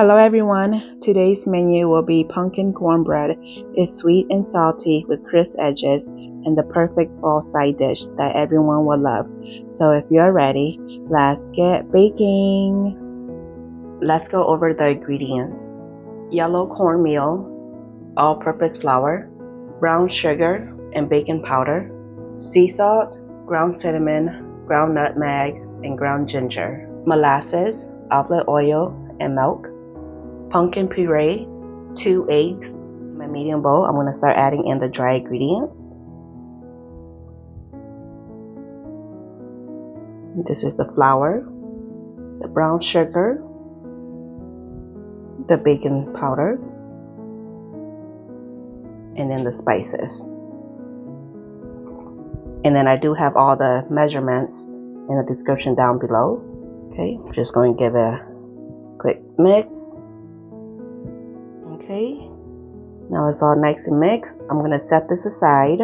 Hello everyone, today's menu will be pumpkin cornbread. It's sweet and salty with crisp edges and the perfect fall side dish that everyone will love. So if you're ready, let's get baking. Let's go over the ingredients. Yellow cornmeal, all-purpose flour, brown sugar and baking powder, sea salt, ground cinnamon, ground nutmeg, and ground ginger, molasses, olive oil, and milk, pumpkin puree, 2 eggs. In my medium bowl, I'm going to start adding in the dry ingredients. This is the flour, the brown sugar, the baking powder, and then the spices. And then I do have all the measurements in the description down below. Okay, I'm just going to give a quick mix. Okay, now it's all nice and mixed. I'm going to set this aside.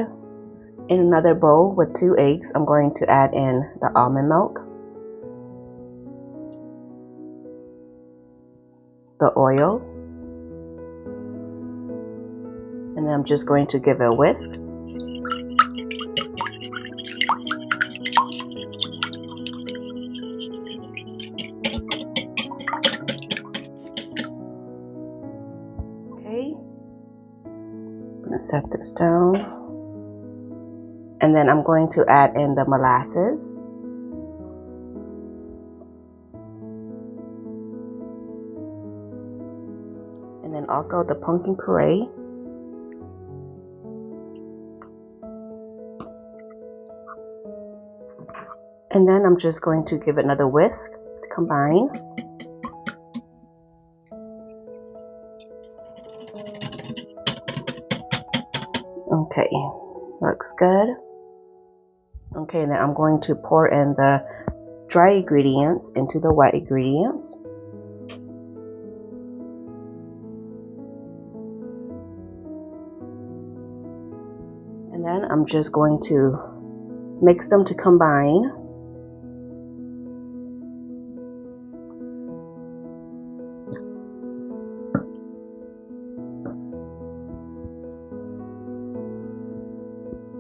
In another bowl with 2 eggs, I'm going to add in the almond milk, the oil, and then I'm just going to give it a whisk. Okay, I'm going to set this down, and then I'm going to add in the molasses. And then also the pumpkin puree. And then I'm just going to give it another whisk to combine. Okay, looks good. Okay, then I'm going to pour in the dry ingredients into the wet ingredients. And then I'm just going to mix them to combine.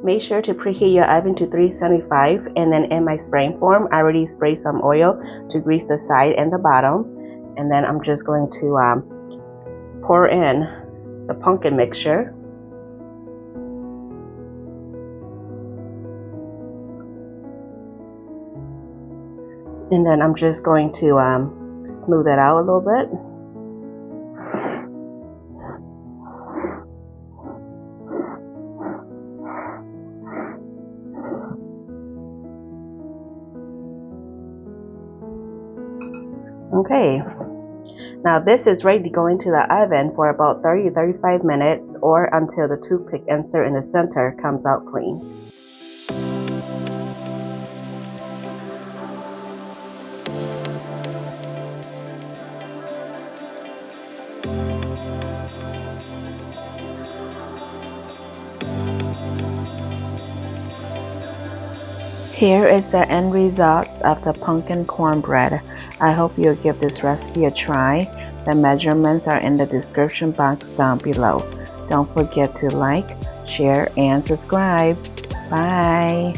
Make sure to preheat your oven to 375, and then in my spraying form, I already sprayed some oil to grease the side and the bottom. And then I'm just going to pour in the pumpkin mixture. And then I'm just going to smooth it out a little bit. Okay, now this is ready to go into the oven for about 30 to 35 minutes, or until the toothpick insert in the center comes out clean. Here is the end result of the pumpkin cornbread. I hope you'll give this recipe a try. The measurements are in the description box down below. Don't forget to like, share, and subscribe. Bye.